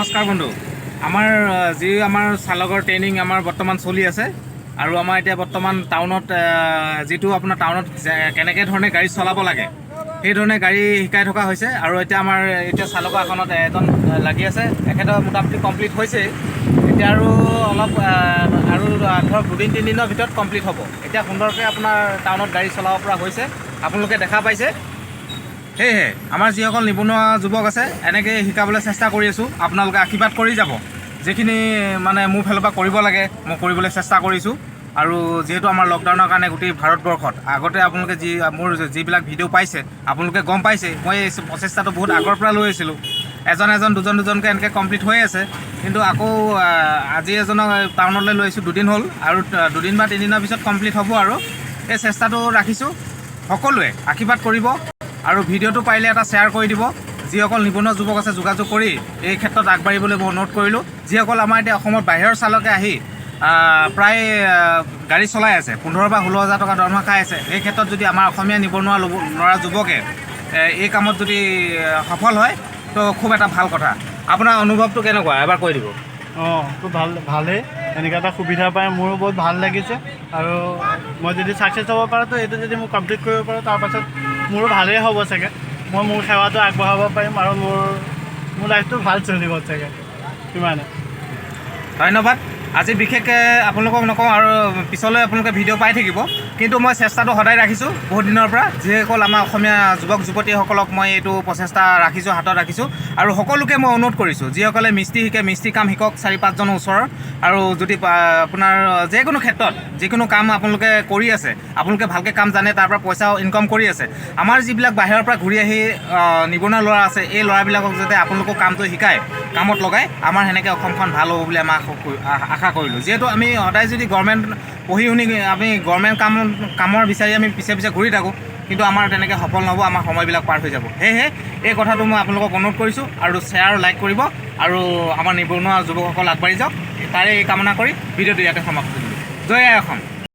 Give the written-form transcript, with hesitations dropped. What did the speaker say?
নমস্কাৰ বন্ধু। আমাৰ আমাৰ চালকৰ ট্ৰেইনিং আমাৰ বৰ্তমান চলি আছে আৰু আমাৰ এতিয়া বৰ্তমান টাউনত যিটো আপোনাৰ টাউনত কেনেকৈ ধৰণে গাড়ী চলাব লাগে সেই ধৰণে গাড়ী শিকাই থকা হৈছে আৰু আমাৰ চালকৰ আসনত এজন লাগি আছে। এখেতৰ মোটামুটি কমপ্লিট হৈছে। এতিয়া আৰু অলপ আৰু ধৰক 2-3 দিনৰ ভিতৰত কমপ্লিট হ'ব। এতিয়া সুন্দৰকৈ আপোনাৰ টাউনত গাড়ী চলাব পৰা হৈছে, আপোনালোকে দেখা পাইছে। সেয়েহে আমাৰ যিসকল নিবনুৱা যুৱক আছে এনেকৈ শিকাবলৈ চেষ্টা কৰি আছোঁ। আপোনালোকে আশীৰ্বাদ কৰি যাব। যিখিনি মানে মোৰ ফালৰ পৰা কৰিব লাগে মই কৰিবলৈ চেষ্টা কৰিছোঁ। আৰু যিহেতু আমাৰ লকডাউনৰ কাৰণে গোটেই ভাৰতবৰ্ষত আগতে আপোনালোকে মোৰ যিবিলাক ভিডিঅ' পাইছে আপোনালোকে গম পাইছে। মই এই প্ৰচেষ্টাটো বহুত আগৰ পৰা লৈ আছিলোঁ। দুজনকৈ এনেকৈ কমপ্লিট হৈ আছে। কিন্তু আকৌ আজি এজনক টাউনলৈ লৈ আহিছোঁ। 2 দিন হ'ল আৰু 2 দিন বা 3 দিনৰ পিছত কমপ্লিট হ'ব। আৰু এই চেষ্টাটো ৰাখিছোঁ। সকলোৱে আশীৰ্বাদ কৰিব আৰু ভিডিঅ'টো পাৰিলে এটা শ্বেয়াৰ কৰি দিব। যিসকল নিবনুৱা যুৱক আছে যোগাযোগ কৰি এই ক্ষেত্ৰত আগবাঢ়িবলৈ মই অনুৰোধ কৰিলোঁ। যিসকল আমাৰ এতিয়া অসমত বাহিৰৰ চালকে আহি প্ৰায় গাড়ী চলাই আছে, 15,000 বা 16,000 টকা দৰমহা খাই আছে। এই ক্ষেত্ৰত যদি আমাৰ অসমীয়া নিবনুৱা ল'ৰা যুৱকে এই কামত যদি সফল হয় তো খুব এটা ভাল কথা। আপোনাৰ অনুভৱটো কেনেকুৱা এবাৰ কৈ দিব। খুব ভালেই। এনেকুৱা এটা সুবিধা পাই মোৰো বহুত ভাল লাগিছে আৰু মই যদি ছাকচেছ হ'ব পাৰোঁ তো এইটো যদি মই কমপ্লিট কৰিব পাৰোঁ তাৰপাছত মোৰো ভালেই হ'ব চাগে। মই মোৰ সেৱাটো আগবঢ়াব পাৰিম আৰু মোৰ লাইফটো ভাল চলিব চাগে। সিমানে। ধন্যবাদ। আজি বিশেষকৈ আপোনালোকক নকওঁ আৰু পিছলৈ আপোনালোকে ভিডিঅ' পাই থাকিব। কিন্তু মই চেষ্টাটো সদায় ৰাখিছোঁ বহুত দিনৰ পৰা। যিসকল আমাৰ অসমীয়া যুৱক যুৱতীসকলক মই এইটো প্ৰচেষ্টা ৰাখিছোঁ, হাতত ৰাখিছোঁ। আৰু সকলোকে মই অনুৰোধ কৰিছোঁ যিসকলে মিস্ত্ৰী শিকে মিস্ত্ৰী কাম শিকক 4-5জনৰ ওচৰৰ। আৰু যদি আপোনাৰ যিকোনো ক্ষেত্ৰত যিকোনো কাম আপোনালোকে কৰি আছে, আপোনালোকে ভালকৈ কাম জানে, তাৰ পৰা পইচা ইনকাম কৰি আছে। আমাৰ যিবিলাক বাহিৰৰ পৰা ঘূৰি আহি নিবনুৱা ল'ৰা আছে এই ল'ৰাবিলাকক যাতে আপোনালোকক কামটো শিকায়, কামত লগাই আমাৰ সেনেকৈ অসমখন ভাল হ'ব বুলি আমাৰ আশা কৰিলোঁ। যিহেতু আমি সদায় যদি গভৰ্ণমেণ্ট পঢ়ি শুনি আমি গভৰ্ণমেণ্ট কামৰ বিচাৰি আমি পিছে ঘূৰি থাকোঁ, কিন্তু আমাৰ তেনেকৈ সফল নহ'ব, আমাৰ সময়বিলাক পাৰ হৈ যাব। সেয়েহে এই কথাটো মই আপোনালোকক অনুৰোধ কৰিছোঁ আৰু শ্বেয়াৰ লাইক কৰিব আৰু আমাৰ নিবনুৱা যুৱকসকল আগবাঢ়ি যাওক, তাৰে এই কামনা কৰি ভিডিঅ'টো ইয়াতে সমাপ্ত কৰিলোঁ। জয় আই অসম।